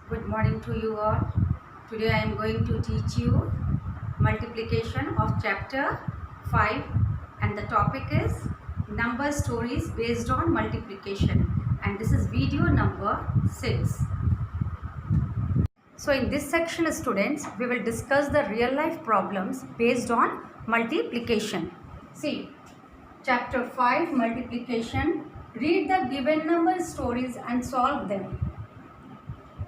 Good morning to you all. Today I am going to teach you multiplication of chapter 5 and the topic is number stories based on multiplication, and this is video number 6. So in this section, students, we will discuss the real life problems based on multiplication. See, chapter 5 multiplication. Read the given number stories and solve them.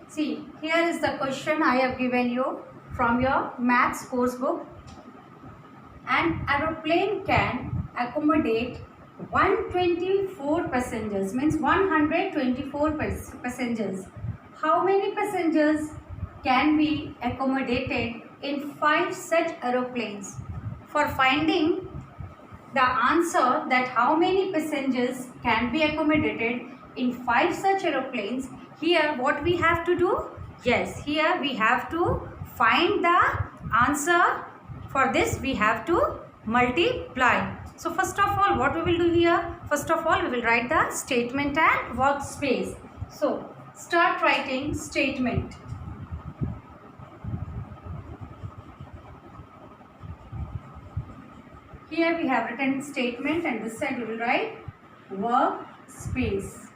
See, here is the question I have given you from your maths course book. An aeroplane can accommodate 124 passengers, means 124 passengers. How many passengers can be accommodated in 5 such aeroplanes? For finding the answer that how many passengers can be accommodated in 5 such aeroplanes, here what we have to do? Yes, here we have to find the answer. For this we have to multiply. So first of all, what we will do here? First of all, we will write the statement and workspace. So start writing statement. Here we have written statement and this side we will write workspace.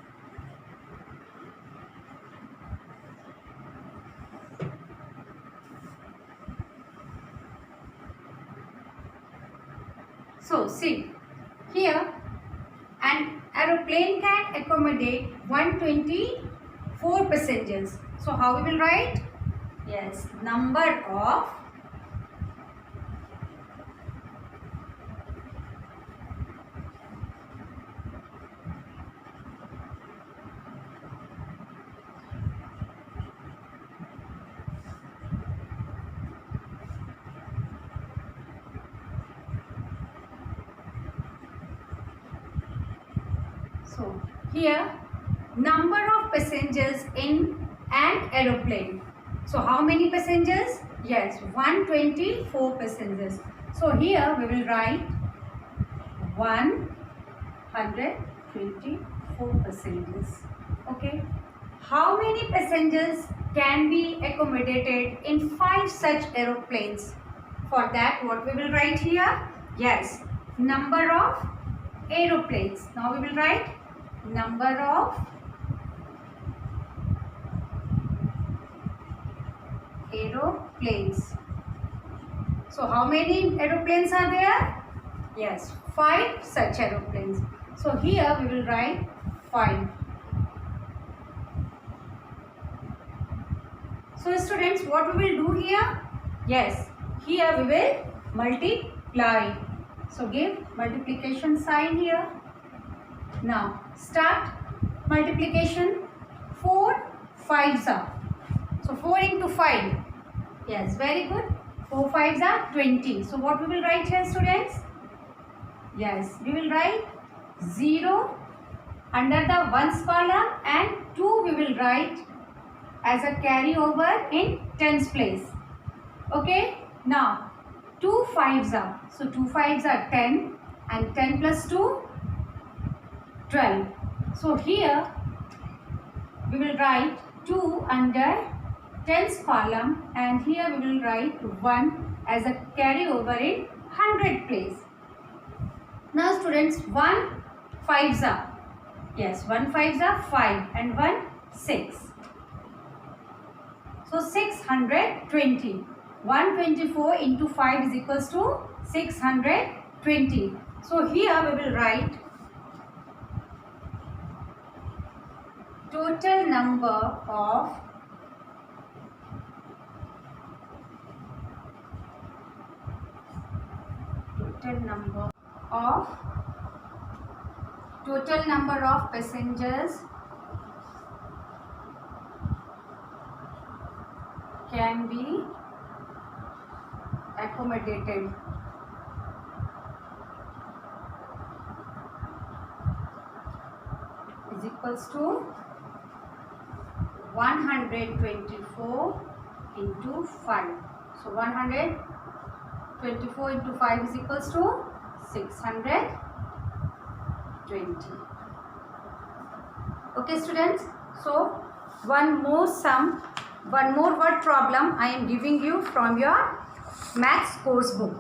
So see, here an aeroplane can accommodate 124 passengers. So how we will write? Yes, number of So here number of passengers in an aeroplane. So how many passengers? Yes, 124 passengers. So here we will write 124 passengers. Okay. How many passengers can be accommodated in 5 such aeroplanes? For that what we will write here? Yes, number of aeroplanes. Now we will write number of aeroplanes. So how many aeroplanes are there? Yes, 5 such aeroplanes. So here we will write 5. So students, what we will do here? Yes, here we will multiply. So give multiplication sign here. Now start multiplication. 4 5s are. So 4 into 5. Yes, very good. 4 5s are 20. So what we will write here, students? Yes, we will write 0 under the ones column and 2 we will write as a carryover in tens place. Okay. Now 2 5s are. So 2 5s are 10 and 10 plus 2 12. So here we will write 2 under tens column and here we will write 1 as a carryover in 100 place. Now students, 1 5s are. Yes, 1 5s are 5 and 1 6. So 620. 124 into 5 is equals to 620. So here we will write total number of passengers can be accommodated is equals to 124 into 5. So 124 into 5 is equals to 620. Okay students, so one more sum one more word problem I am giving you from your maths course book.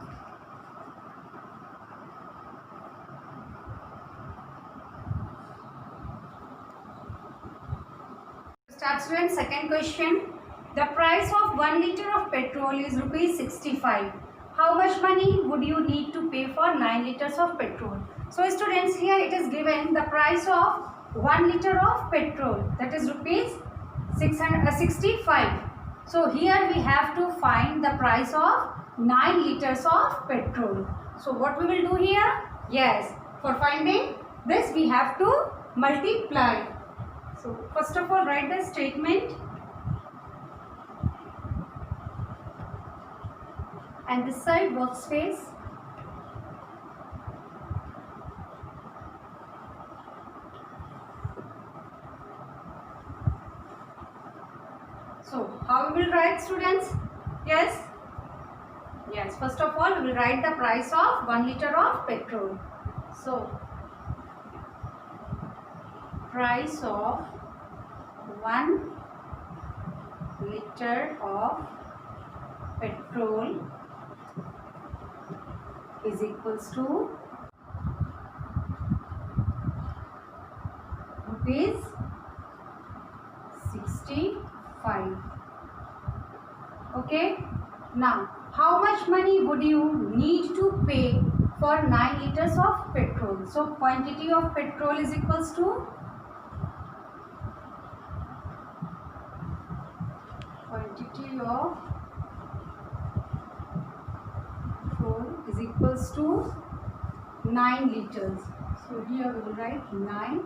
Start students, second question. The price of 1 liter of petrol is rupees 65. How much money would you need to pay for 9 liters of petrol? So students, here it is given the price of 1 liter of petrol, that is rupees 65. So here we have to find the price of 9 liters of petrol. So what we will do here? Yes, for finding this we have to multiply. So first of all, write the statement and this side workspace. So how we will write, students? Yes, first of all we will write the price of 1 liter of petrol. So price of 1 liter of petrol is equals to rupees 65. Okay, now how much money would you need to pay for 9 liters of petrol? So quantity of petrol is equals to quantity of petrol is equals to 9 liters. So here we will write 9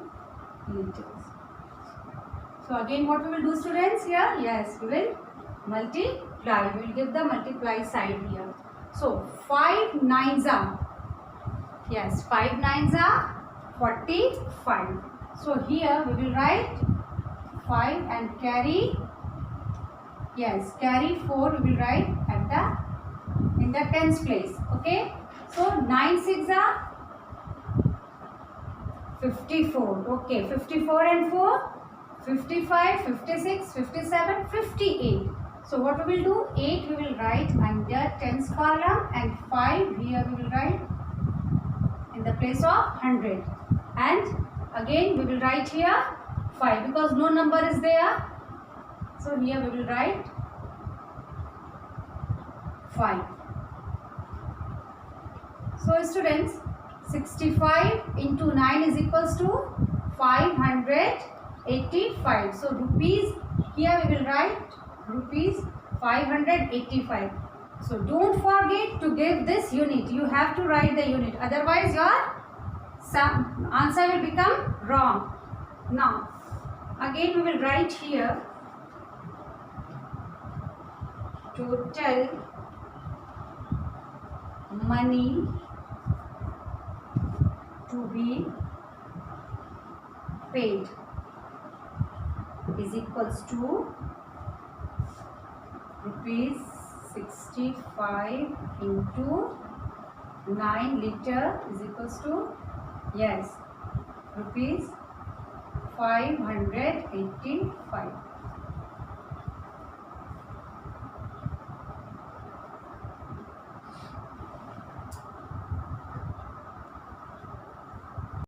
liters. So again what we will do, students, here? Yes, we will multiply. We will give the multiply sign here. So 5 nines are, yes, 5 nines are 45. So here we will write 5 and carry, yes, carry 4 we will write at the in the tens place. Okay, so 9 6 are 54. Okay, 54 and 4 55, 56, 57, 58. So what we will do? 8 we will write under tens column and 5 here we will write in the place of 100. And again we will write here 5 because no number is there. So here we will write 5. So students, 65 into 9 is equals to 585. So rupees, here we will write rupees 585. So don't forget to give this unit. You have to write the unit. Otherwise your answer will become wrong. Now again we will write here total money to be paid is equals to rupees 65 into 9 liter is equals to, yes, rupees 585.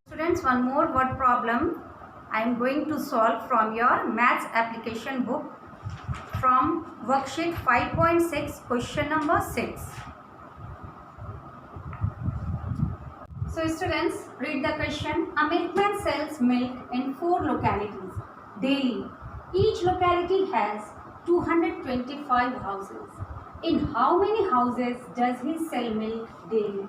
Students, one more word problem I am going to solve from your maths application book from worksheet 5.6 question number 6. So students, read the question. A milkman sells milk in 4 localities daily. Each locality has 225 houses. In how many houses does he sell milk daily?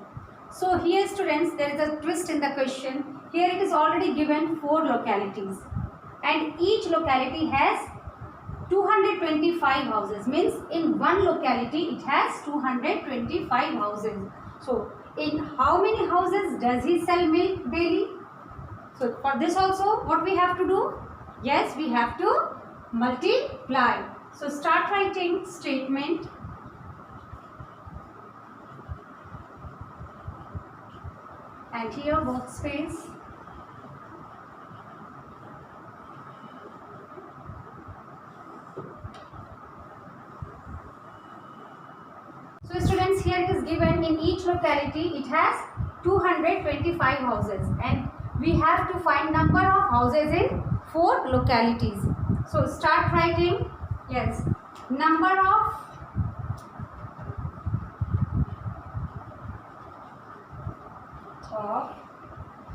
So here students, there is a twist in the question. Here it is already given 4 localities and each locality has 225 houses, means in one locality it has 225 houses. So in how many houses does he sell milk daily? So for this also what we have to do? Yes, we have to multiply. So start writing statement and here workspace. here it is given in each locality it has 225 houses, and we have to find number of houses in 4 localities. So start writing. Yes, number of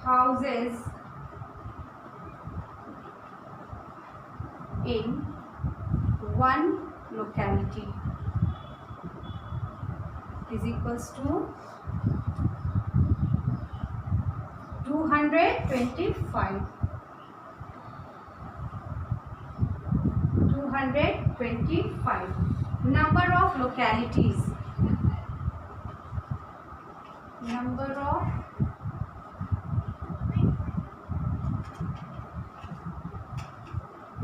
houses in one locality is equals to 225. 225. Number of localities. Number of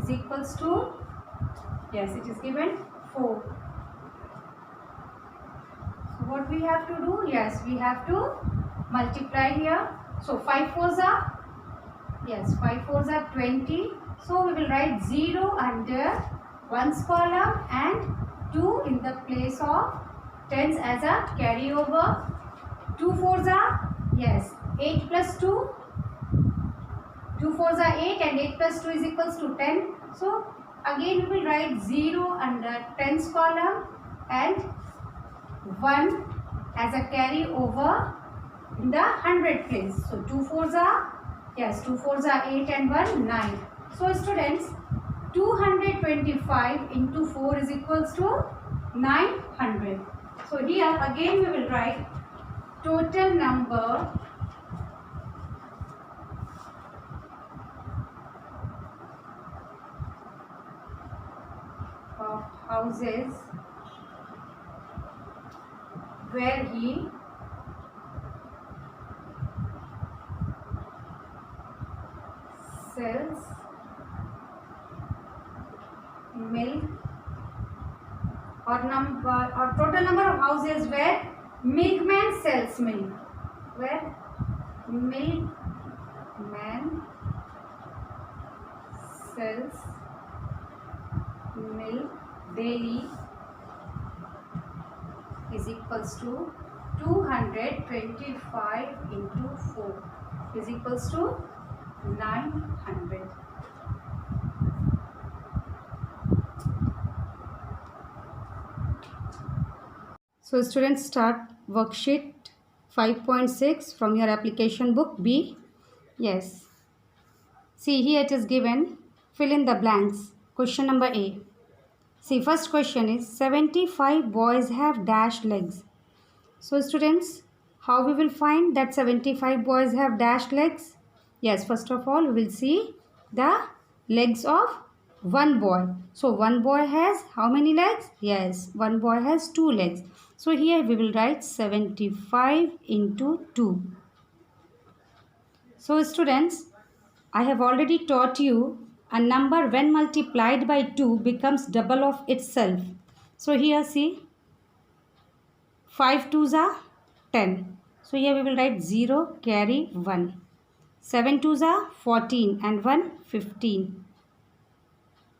is equals to, yes, it is given 4. So what we have to do? Yes, we have to multiply here. So 5 fours are, yes, 5 fours are 20. So we will write 0 under 1's column and 2 in the place of tens as a carryover. 2 fours are, yes, 8 plus 2. 2 fours are 8 and 8 plus 2 is equals to 10. So again we will write 0 under tens column and 1 as a carryover in the 100 place. So 2 fours are, yes, 2 fours are 8 and 1 9. So students, 225 into 4 is equals to 900. So here again we will write total number of houses where he sells milk, or total number of houses where milkman sells milk, where milkman sells milk daily is equals to 225 into 4 is equals to 900. So students, start worksheet 5.6 from your application book B. Yes. See, here it is given. Fill in the blanks. Question number A. See, first question is 75 boys have dashed legs. So students, how we will find that 75 boys have dashed legs? Yes, first of all, we will see the legs of one boy. So one boy has how many legs? Yes, one boy has 2 legs. So here we will write 75 into 2. So students, I have already taught you a number when multiplied by 2 becomes double of itself. So here see, 5 2s are 10. So here we will write 0 carry 1. 7 2s are 14 and 1 15.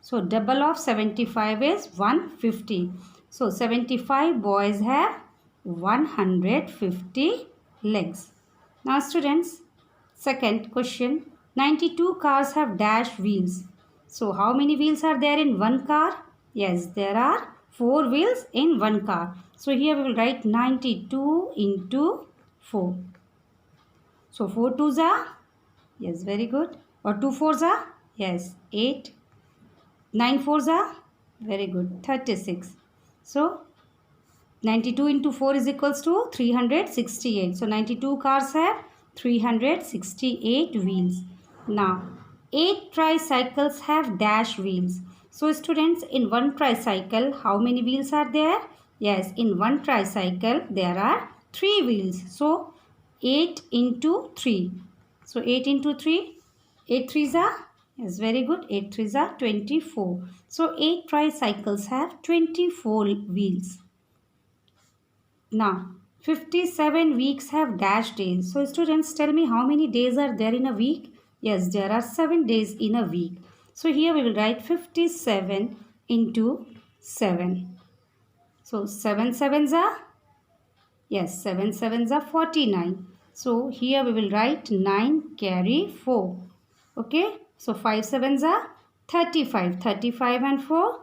So double of 75 is 150. So 75 boys have 150 legs. Now students, second question, 92 cars have dash wheels. So how many wheels are there in one car? Yes, there are 4 wheels in one car. So here we will write 92 into 4. So 4 2s are, yes, very good. Or 2 4s are, yes, 8. 9 4s are, very good, 36. So 92 into 4 is equals to 368. So 92 cars have 368 wheels. Now 8 tricycles have dash wheels. So students, in one tricycle, how many wheels are there? Yes, in one tricycle there are 3 wheels. So 8 into 3. So 8 into 3, 8 3s are, yes, very good, 8 3s are 24. So 8 tricycles have 24 wheels. Now 57 weeks have dash days. So students, tell me how many days are there in a week? Yes, there are 7 days in a week. So here we will write 57 into 7. So 7 7s are, Yes, 7 sevens are 49. So here we will write 9 carry 4. Okay. So 5 sevens are 35. 35 and 4,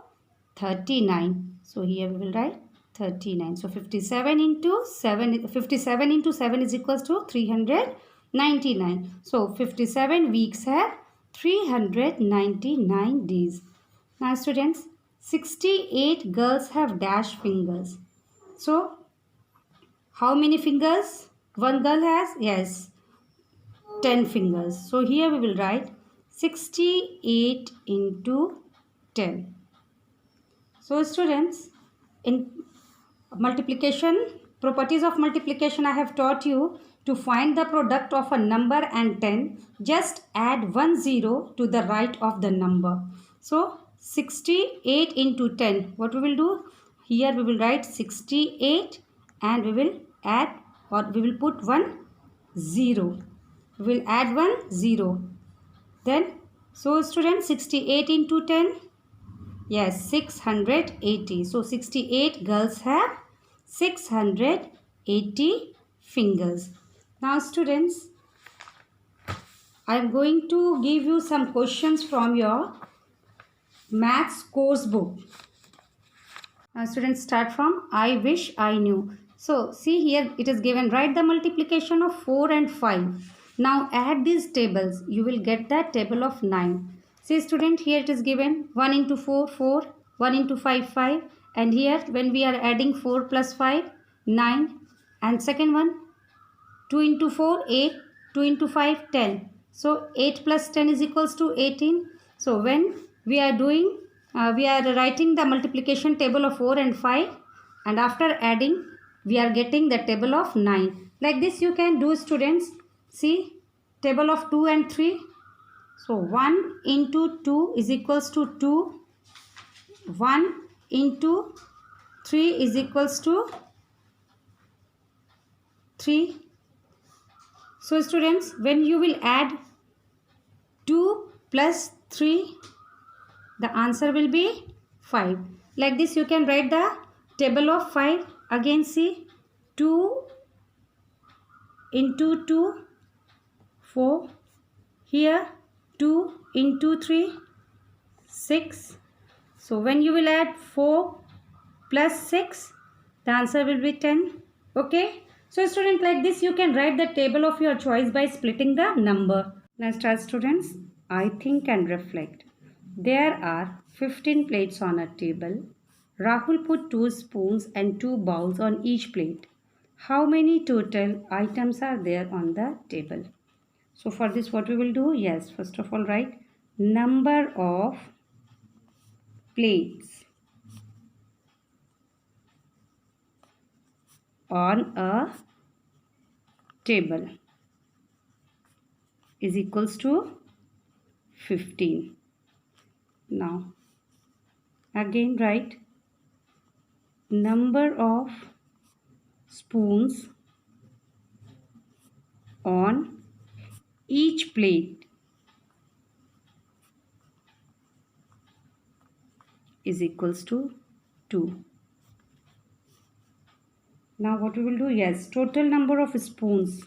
39. So here we will write 39. So 57 into 7, 57 into 7 is equals to 399. So 57 weeks have 399 days. Now students, 68 girls have dash fingers. So how many fingers one girl has? Yes, 10 fingers. So here we will write 68 into 10. So students, in multiplication, properties of multiplication I have taught you to find the product of a number and 10. Just add one zero to the right of the number. So 68 into 10. What we will do? Here we will write 68 and we will add or we will put one 0. We will add one 0. Then, so students, 68 into 10. Yes, 680. So 68 girls have 680 fingers. Now students, I am going to give you some questions from your maths course book. Now students, start from I wish I knew. So see here it is given, write the multiplication of 4 and 5. Now add these tables. You will get that table of 9. See student, here it is given 1 into 4, 4, 1 into 5, 5. And here when we are adding 4 plus 5, 9. And second one, 2 into 4, 8, 2 into 5, 10. So 8 plus 10 is equals to 18. So when we are doing, we are writing the multiplication table of 4 and 5, and after adding, we are getting the table of 9. Like this you can do students. See, table of 2 and 3. So 1 into 2 is equals to 2. 1 into 3 is equals to 3. So students, when you will add 2 plus 3, the answer will be 5. Like this you can write the table of 5. Again see, 2 into 2, 4. Here 2 into 3, 6. So when you will add 4 plus 6, the answer will be 10. Okay. So student, like this you can write the table of your choice by splitting the number. Now start students. I think and reflect. There are 15 plates on a table. Rahul put 2 spoons and 2 bowls on each plate. How many total items are there on the table? So for this what we will do? Yes, first of all write number of plates on a table is equals to 15. Now again write number of spoons on each plate is equals to 2. Now what we will do? Yes, total number of spoons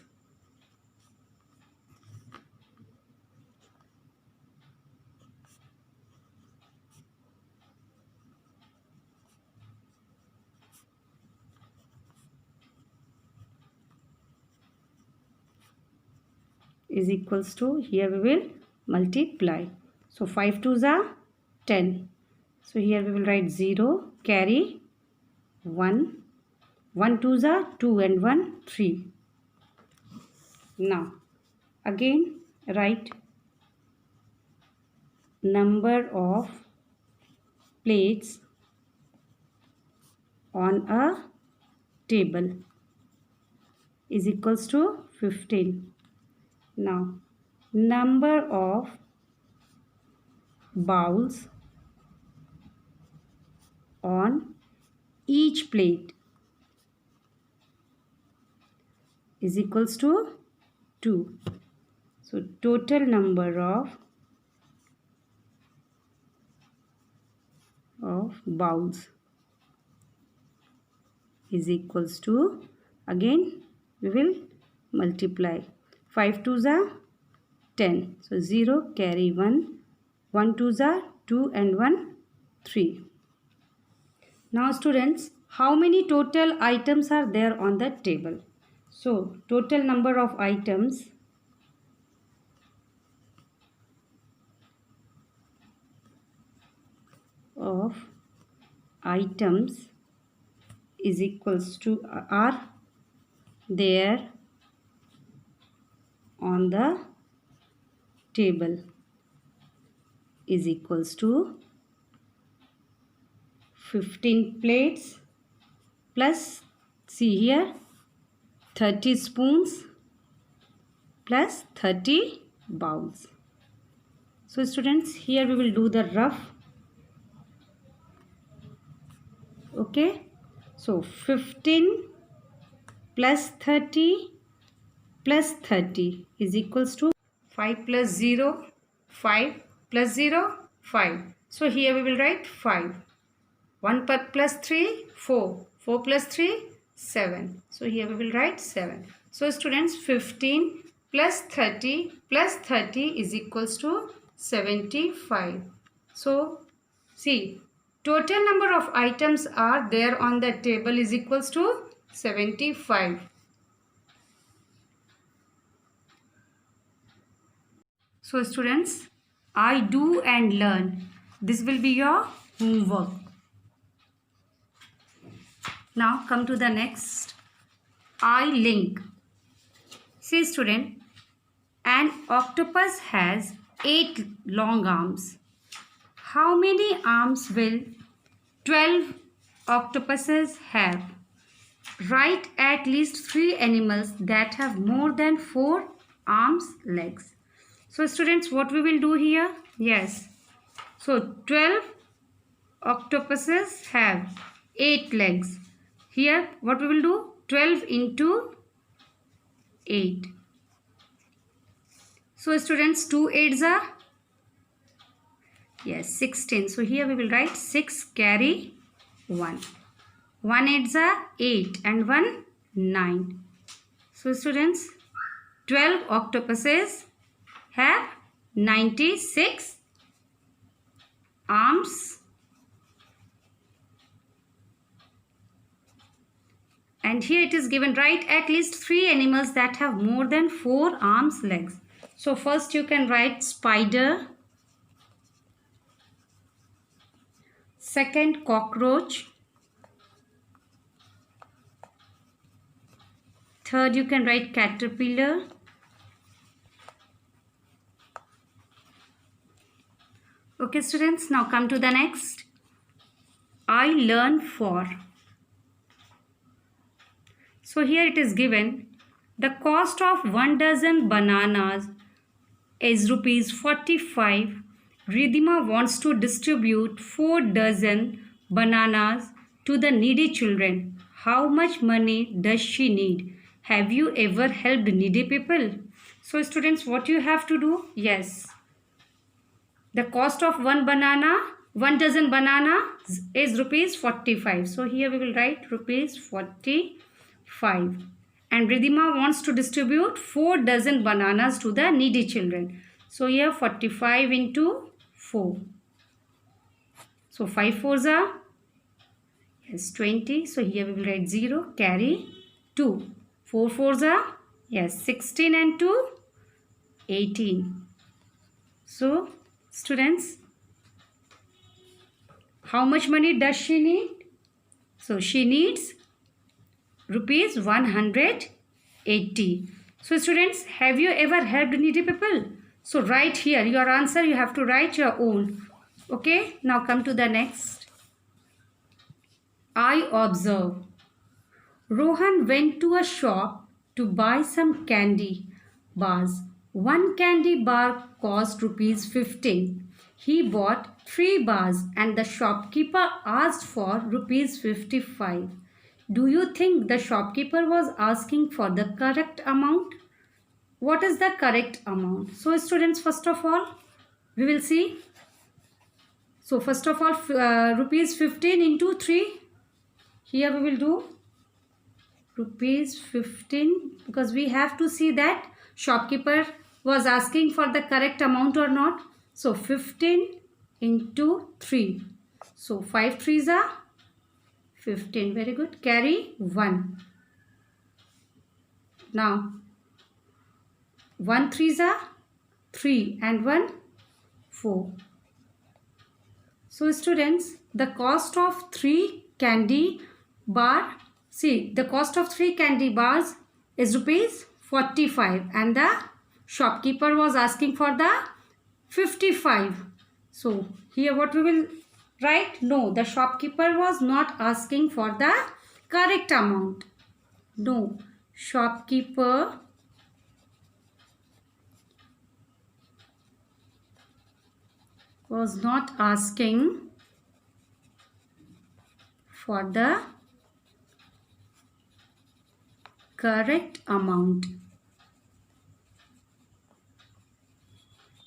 is equals to, here we will multiply. So 5 2s are 10. So here we will write 0, carry 1. 1 2s are 2 and 1 3. Now again write number of plates on a table is equals to 15. Now number of bowls on each plate is equals to 2. So total number of bowls is equals to Again we will multiply. 5 twos are 10. So 0 carry 1. 1 twos are 2 and 1 3. Now students, how many total items are there on the table? So total number of items is equals to are there on the table is equals to 15 plates plus, see here, 30 spoons plus 30 bowls. So students, here we will do the rough. Okay, so 15 plus 30 plus 30 is equals to 5 plus 0, 5 plus 0, 5. So here we will write 5. 1 plus 3, 4. 4 plus 3, 7. So here we will write 7. So students, 15 plus 30 is equals to 75. So see, total number of items are there on the table is equals to 75. So students, I do and learn. This will be your homework. Now come to the next. I link. See student, an octopus has 8 long arms. How many arms will 12 octopuses have? Write at least 3 animals that have more than 4 arms, legs. So students, what we will do here? Yes. So 12 octopuses have 8 legs. Here what we will do? 12 into 8. So students, 2 8s are, yes, 16. So here we will write 6 carry 1. 1 8s are 8 and 1 9. So students, 12 octopuses have 96 arms and here it is given, write at least 3 animals that have more than 4 arms, legs. So first you can write spider, second cockroach, third you can write caterpillar, okay students. Now come to the next. I learn for. So here it is given, the cost of 1 dozen bananas is rupees 45. Ridhima wants to distribute 4 dozen bananas to the needy children. How much money does she need? Have you ever helped needy people? So students, what you have to do? Yes. The cost of 1 dozen banana is rupees 45. So here we will write rupees 45. And Ridhima wants to distribute 4 dozen bananas to the needy children. So here 45 into 4. So 5 4s are, yes, 20. So here we will write 0, carry 2. 4 4s are, yes, 16 and 2, 18. So students, how much money does she need? So she needs rupees 180. So students, have you ever helped needy people? So write here your answer, you have to write your own. Okay, now come to the next. I observe. Rohan went to a shop to buy some candy bars. One candy bar cost rupees 15. He bought 3 bars and the shopkeeper asked for rupees 55. Do you think the shopkeeper was asking for the correct amount? What is the correct amount? So students, first of all, we will see. So first of all, rupees 15 into 3. Here we will do rupees 15, because we have to see that shopkeeper was asking for the correct amount or not. So 15 into 3. So 5 threes are 15. Very good. Carry 1. Now 1 threes are 3 and 1 4. So students, the cost of 3 candy bar, see, the cost of 3 candy bars is rupees 45 and the shopkeeper was asking for the 55. So here what we will write? No, the shopkeeper was not asking for the correct amount. No, shopkeeper was not asking for the correct amount.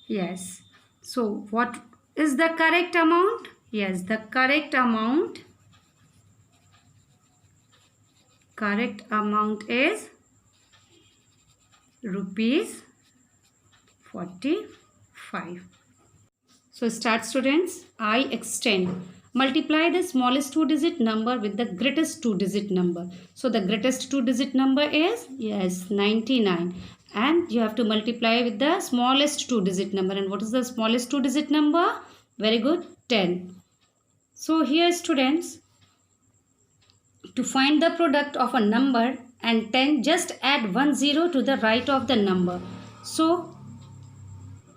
Yes. So what is the correct amount? Yes, the correct amount is rupees 45. So start students. I extend. Multiply the smallest 2-digit number with the greatest 2-digit number. So the greatest 2-digit number is, yes, 99. And you have to multiply with the smallest 2-digit number. And what is the smallest 2-digit number? Very good, 10. So here students, to find the product of a number and 10, just add 1 0 to the right of the number. So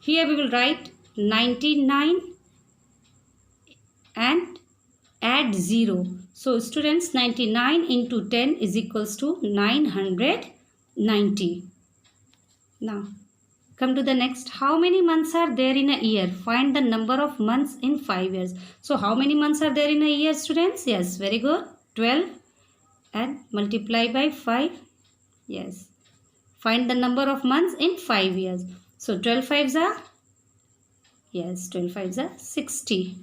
here we will write 99 and add 0. So students, 99 into 10 is equals to 990. Now come to the next. How many months are there in a year? Find the number of months in 5 years. So how many months are there in a year, students? Yes, very good. 12 and multiply by 5. Yes. Find the number of months in 5 years. So 12 fives are, yes, 12 fives are 60.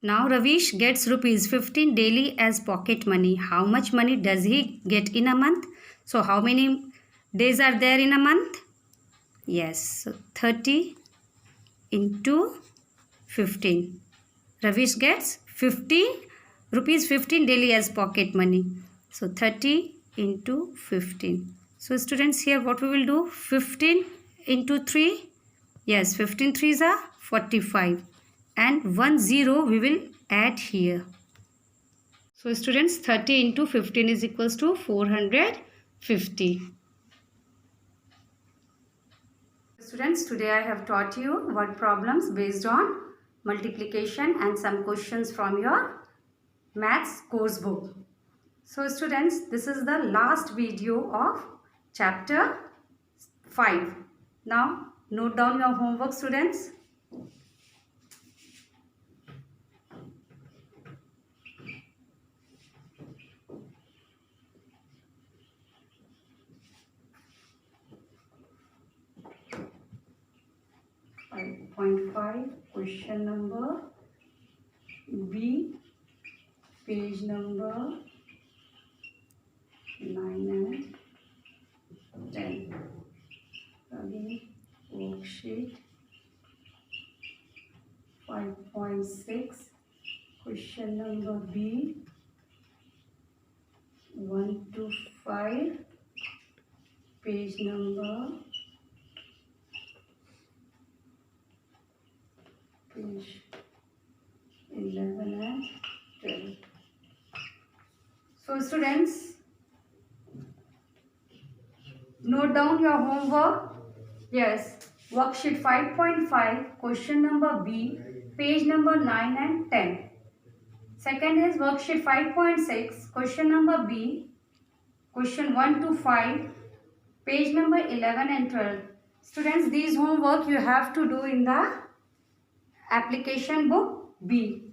Now Ravish gets rupees 15 daily as pocket money. How much money does he get in a month? So how many days are there in a month? Yes, so 30 into 15. Ravish gets rupees 15 daily as pocket money. So 30 into 15. So students, here what we will do? 15 into 3. Yes, 15 threes are 45. And 1 0 we will add here. So students, 30 into 15 is equals to 450. Students, today I have taught you word problems based on multiplication and some questions from your maths course book. So students, this is the last video of chapter 5. Now note down your homework, students. Point 5, question number B, page number 9 and 10. Again, worksheet 5.6, question number B, 1 to 5, page number 11 and 12. So students, note down your homework. Yes, worksheet 5.5, question number B, page number 9 and 10. Second is worksheet 5.6, question number B, question 1 to 5, page number 11 and 12. Students, these homework you have to do in the application book B.